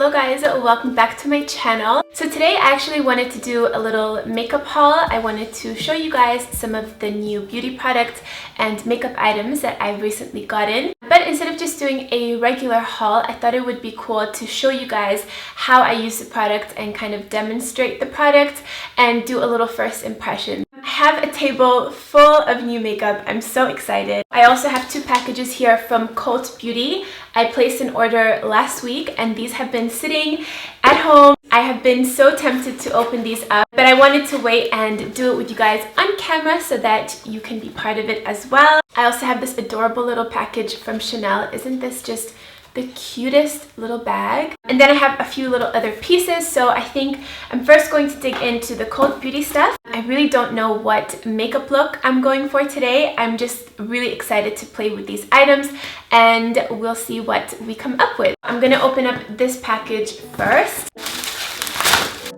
Hello guys, welcome back to my channel. So today I actually wanted to do a little makeup haul. I wanted to show you guys some of the new beauty products and makeup items that I've recently gotten. But instead of just doing a regular haul, I thought it would be cool to show you guys how I use the product and kind of demonstrate the product and do a little first impression. I have a table full of new makeup. I'm so excited. I also have two packages here from Cult Beauty. I placed an order last week and these have been sitting at home. I have been so tempted to open these up, but I wanted to wait and do it with you guys on camera so that you can be part of it as well. I also have this adorable little package from Chanel. Isn't this just the cutest little bag? And then I have a few little other pieces, so I think I'm first going to dig into the Cult Beauty stuff. I really don't know what makeup look I'm going for today. I'm just really excited to play with these items and we'll see what we come up with. I'm gonna open up this package first.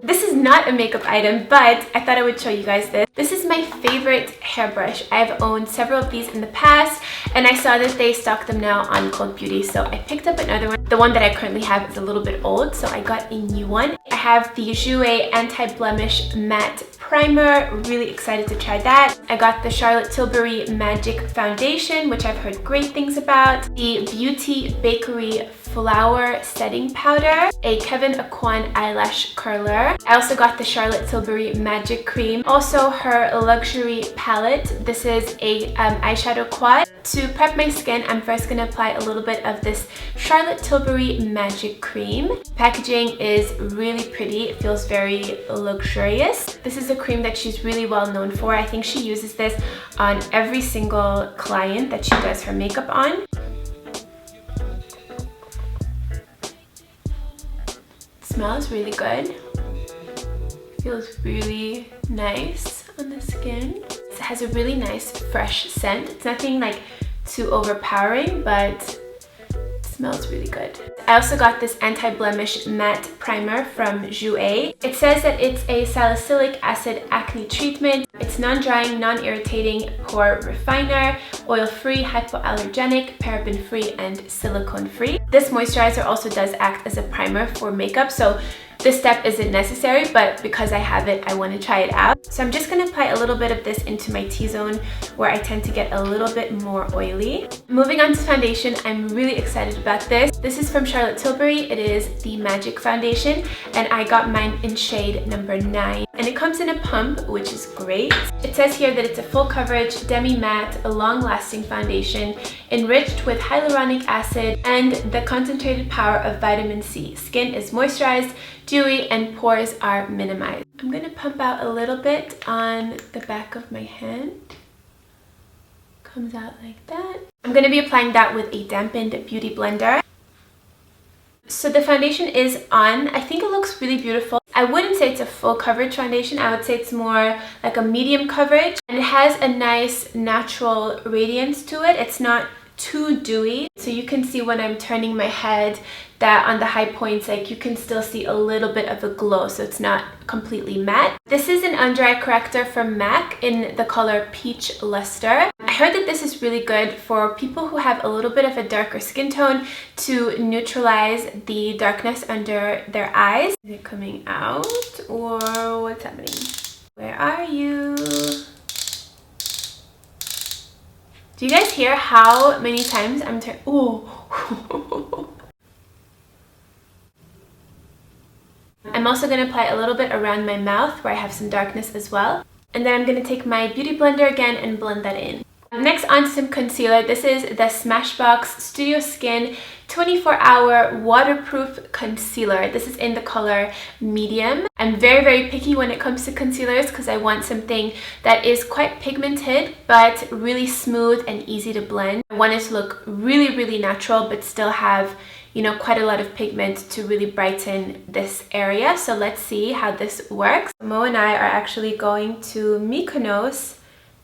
This is not a makeup item, but I thought I would show you guys this. This is my favorite hairbrush. I've owned several of these in the past, and I saw that they stock them now on Cult Beauty, so I picked up another one. The one that I currently have is a little bit old, so I got a new one. I have the Jouer Anti-Blemish Matte Primer. Really excited to try that. I got the Charlotte Tilbury Magic Foundation, which I've heard great things about. The Beauty Bakereri Flower Setting Powder. A Kevyn Auccoin Eyelash Curler. I also got the Charlotte Tilbury Magic Cream. Also her Luxury Palette. This is a eyeshadow quad. To prep my skin, I'm first going to apply a little bit of this Charlotte Tilbury Magic Cream. Packaging is really pretty. It feels very luxurious. This is a cream that she's really well known for. I think she uses this on every single client that she does her makeup on. Smells really good. Feels really nice on the skin. It has a really nice fresh scent. It's nothing like too overpowering, but it smells really good. I also got this anti-blemish matte primer from Jouer. It says that it's a salicylic acid acne treatment. It's non-drying, non-irritating pore refiner, oil-free, hypoallergenic, paraben-free, and silicone-free. This moisturizer also does act as a primer for makeup, so this step isn't necessary, but because I have it, I want to try it out. So I'm just going to apply a little bit of this into my T-zone where I tend to get a little bit more oily. Moving on to foundation, I'm really excited about this. This is from Charlotte Tilbury. It is the Magic Foundation and I got mine in shade number 9. And it comes in a pump, which is great. It says here that it's a full coverage, demi-matte, a long-lasting foundation enriched with hyaluronic acid and the concentrated power of vitamin C. Skin is moisturized, dewy, and pores are minimized. I'm going to pump out a little bit on the back of my hand. Comes out like that. I'm going to be applying that with a dampened beauty blender. So the foundation is on. I think it looks really beautiful. I wouldn't say it's a full coverage foundation. I would say it's more like a medium coverage. And it has a nice natural radiance to it. It's not too dewy. So you can see when I'm turning my head that on the high points, like you can still see a little bit of a glow, so it's not completely matte. This is an under eye corrector from MAC in the color Peach Lustre. I heard that this is really good for people who have a little bit of a darker skin tone to neutralize the darkness under their eyes. Is it coming out or what's happening? Where are you? Do you guys hear how many times I'm turning? Oh. I'm also going to apply a little bit around my mouth where I have some darkness as well. And then I'm going to take my beauty blender again and blend that in. Next, on to some concealer. This is the Smashbox Studio Skin 24-hour waterproof concealer. This is in the color medium. I'm very picky when it comes to concealers because I want something that is quite pigmented but really smooth and easy to blend. I want it to look really natural but still have, you know, quite a lot of pigment to really brighten this area. So let's see how this works. Mo and I are actually going to Mykonos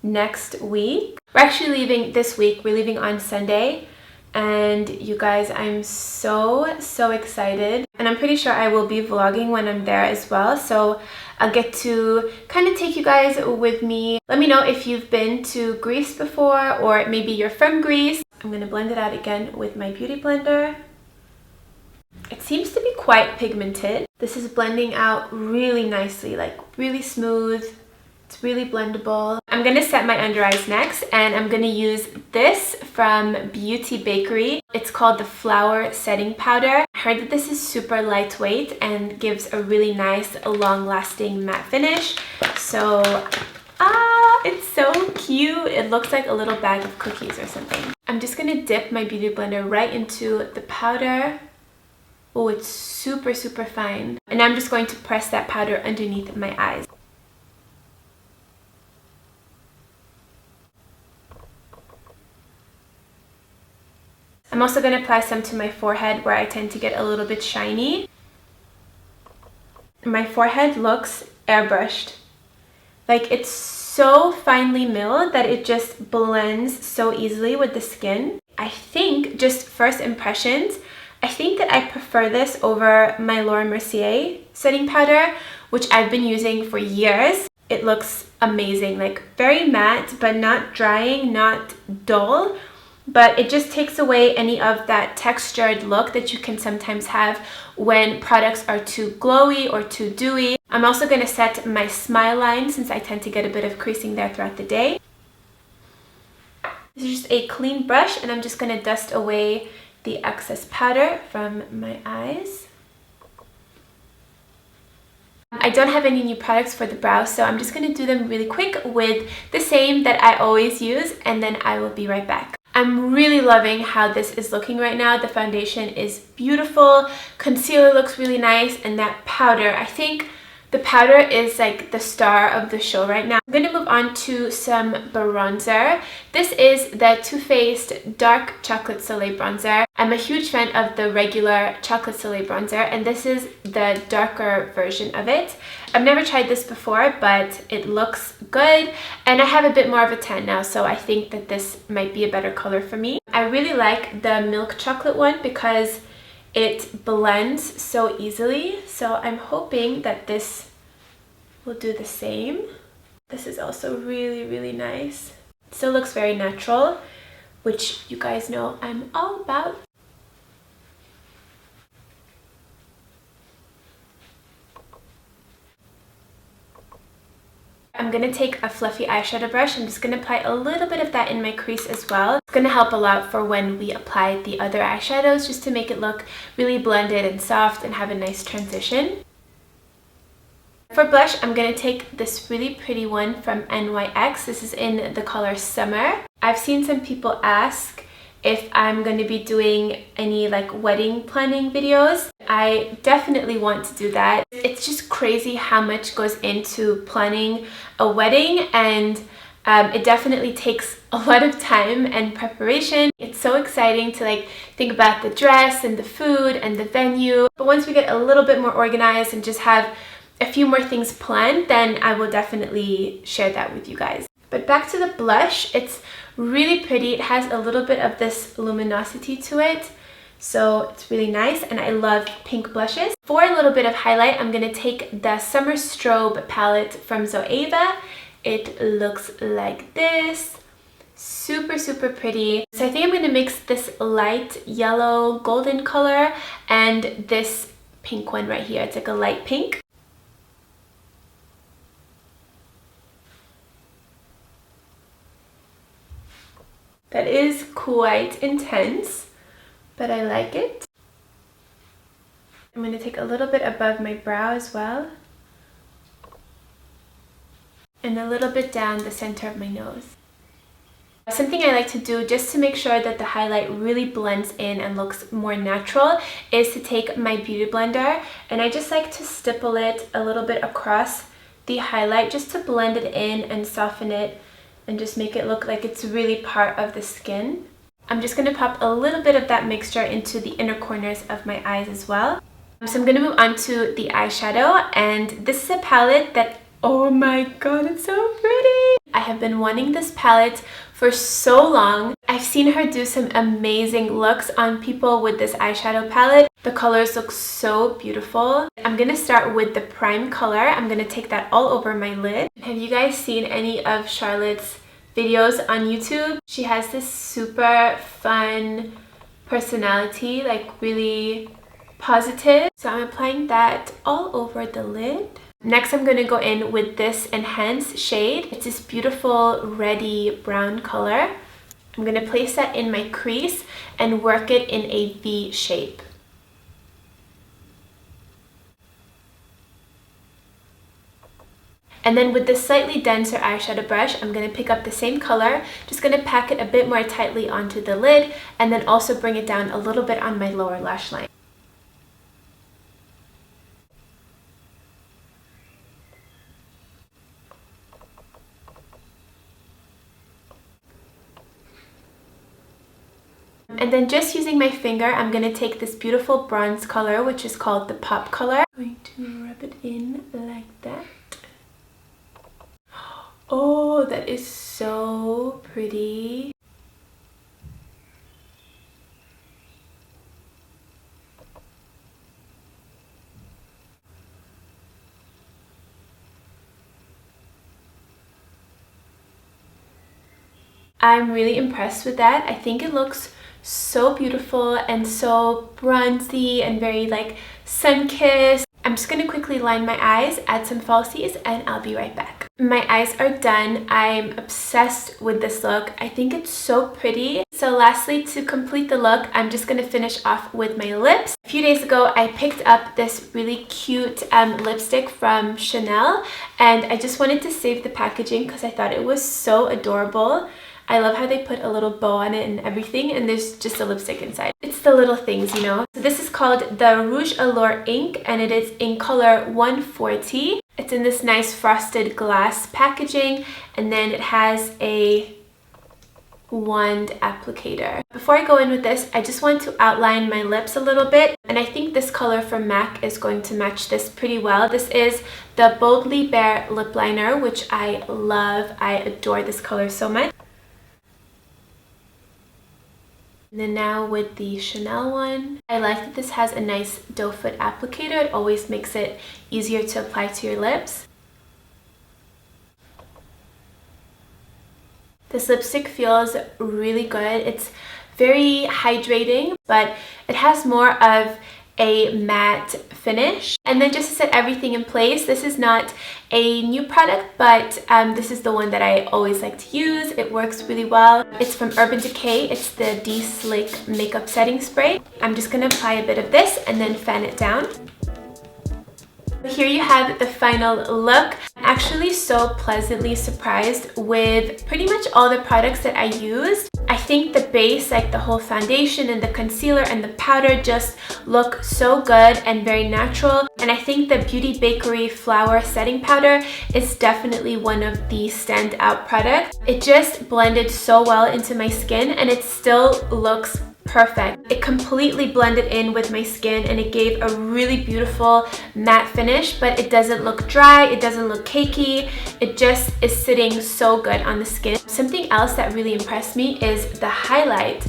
next week. We're actually leaving this week. We're leaving on Sunday. And you guys, I'm so excited. And I'm pretty sure I will be vlogging when I'm there as well. So I'll get to kind of take you guys with me. Let me know if you've been to Greece before or maybe you're from Greece. I'm going to blend it out again with my beauty blender. It's seems to be quite pigmented. This is blending out really nicely, like really smooth. It's really blendable. I'm gonna set my under eyes next, and I'm gonna use this from Bakereri. It's called the Flower Setting Powder. I heard that this is super lightweight and gives a really nice, long-lasting matte finish. So, it's so cute. It looks like a little bag of cookies or something. I'm just gonna dip my beauty blender right into the powder. Oh, it's super, super fine. And I'm just going to press that powder underneath my eyes. I'm also going to apply some to my forehead where I tend to get a little bit shiny. My forehead looks airbrushed. Like, it's so finely milled that it just blends so easily with the skin. I think, just first impressions, I think that I prefer this over my Laura Mercier setting powder, which I've been using for years. It looks amazing, like very matte, but not drying, not dull. But it just takes away any of that textured look that you can sometimes have when products are too glowy or too dewy. I'm also going to set my smile line since I tend to get a bit of creasing there throughout the day. This is just a clean brush, and I'm just going to dust away the excess powder from my eyes. I don't have any new products for the brows, so I'm just going to do them really quick with the same that I always use, and then I will be right back. I'm really loving how this is looking right now. The foundation is beautiful, concealer looks really nice, and that powder, I think the powder is like the star of the show right now. I'm going to move on to some bronzer. This is the Too Faced Dark Chocolate Soleil bronzer. I'm a huge fan of the regular Chocolate Soleil bronzer, and this is the darker version of it. I've never tried this before, but it looks good, and I have a bit more of a tan now, so I think that this might be a better color for me. I really like the milk chocolate one because it blends so easily, so I'm hoping that this will do the same. This is also really, really nice. It still looks very natural, which you guys know I'm all about. I'm going to take a fluffy eyeshadow brush. I'm just going to apply a little bit of that in my crease as well. It's going to help a lot for when we apply the other eyeshadows, just to make it look really blended and soft and have a nice transition. For blush, I'm going to take this really pretty one from NYX. This is in the color Summer. I've seen some people ask if I'm going to be doing any like wedding planning videos. I definitely want to do that. It's just crazy how much goes into planning a wedding, and it definitely takes a lot of time and preparation. It's so exciting to like think about the dress and the food and the venue. But once we get a little bit more organized and just have a few more things planned, then I will definitely share that with you guys. But back to the blush, it's really pretty. It has a little bit of this luminosity to it, so it's really nice, and I love pink blushes. For a little bit of highlight, I'm going to take the Summer Strobe palette from Zoeva. It looks like this. Super, super pretty. So I think I'm going to mix this light yellow golden color and this pink one right here. It's like a light pink. That is quite intense, but I like it. I'm going to take a little bit above my brow as well, and a little bit down the center of my nose. Something I like to do just to make sure that the highlight really blends in and looks more natural is to take my beauty blender, and I just like to stipple it a little bit across the highlight just to blend it in and soften it and just make it look like it's really part of the skin. I'm just going to pop a little bit of that mixture into the inner corners of my eyes as well. So I'm going to move on to the eyeshadow, and this is a palette that, oh my god, it's so pretty! I have been wanting this palette for so long. I've seen her do some amazing looks on people with this eyeshadow palette. The colors look so beautiful. I'm going to start with the prime color. I'm going to take that all over my lid. Have you guys seen any of Charlotte's videos on YouTube? She has this super fun personality, like really Positive. So I'm applying that all over the lid. Next, I'm going to go in with this Enhance shade. It's this beautiful reddy brown color. I'm going to place that in my crease and work it in a V shape. And then with this slightly denser eyeshadow brush, I'm going to pick up the same color, just going to pack it a bit more tightly onto the lid, and then also bring it down a little bit on my lower lash line. And then just using my finger, I'm going to take this beautiful bronze color, which is called the Pop color. I'm going to rub it in like that. Oh, that is so pretty. I'm really impressed with that. I think it looks so beautiful and so bronzy and very like sun-kissed. I'm just going to quickly line my eyes, add some falsies, and I'll be right back. My eyes are done. I'm obsessed with this look. I think it's so pretty. So lastly, to complete the look, I'm just going to finish off with my lips. A few days ago, I picked up this really cute lipstick from Chanel, and I just wanted to save the packaging because I thought it was so adorable. I love how they put a little bow on it and everything, and there's just a lipstick inside. It's the little things, you know. So this is called the Rouge Allure ink, and it is in color 140. It's in this nice frosted glass packaging, and then it has a wand applicator. Before I go in with this, I just want to outline my lips a little bit, and I think this color from MAC is going to match this pretty well. This is the Boldly Bare lip liner, which I love. I adore this color so much. And then now with the Chanel one, I like that this has a nice doe foot applicator. It always makes it easier to apply to your lips. This lipstick feels really good. It's very hydrating, but it has more of a matte finish. And then just to set everything in place, this is not a new product, but this is the one that I always like to use. It works really well. It's from Urban Decay. It's the De-Slick Makeup Setting Spray. I'm just going to apply a bit of this and then fan it down. Here you have the final look. I'm actually so pleasantly surprised with pretty much all the products that I used. I think the base, like the whole foundation and the concealer and the powder, just look so good and very natural. And I think the Beauty Bakery Flower Setting Powder is definitely one of the standout products. It just blended so well into my skin, and it still looks perfect. It completely blended in with my skin, and it gave a really beautiful matte finish, but it doesn't look dry, it doesn't look cakey. It just is sitting so good on the skin. Something else that really impressed me is the highlight.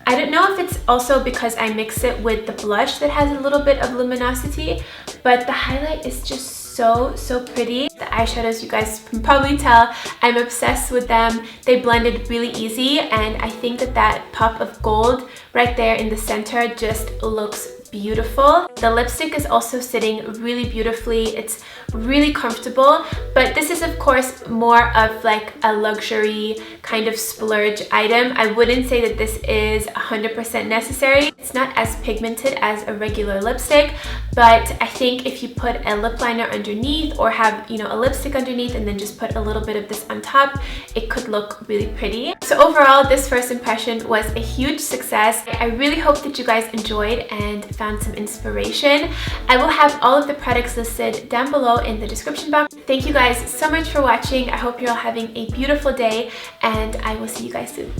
I don't know if it's also because I mix it with the blush that has a little bit of luminosity, but the highlight is just so pretty. The eyeshadows, you guys can probably tell, I'm obsessed with them. They blended really easy, and I think that that pop of gold right there in the center just looks beautiful. The lipstick is also sitting really beautifully. It's really comfortable, but this is of course more of like a luxury kind of splurge item. I wouldn't say that this is 100% necessary. It's not as pigmented as a regular lipstick, but I think if you put a lip liner underneath or have, you know, a lipstick underneath and then just put a little bit of this on top, it could look really pretty. So overall, this first impression was a huge success. I really hope that you guys enjoyed and found some inspiration. I will have all of the products listed down below in the description box. Thank you guys so much for watching. I hope you're all having a beautiful day, and I will see you guys soon.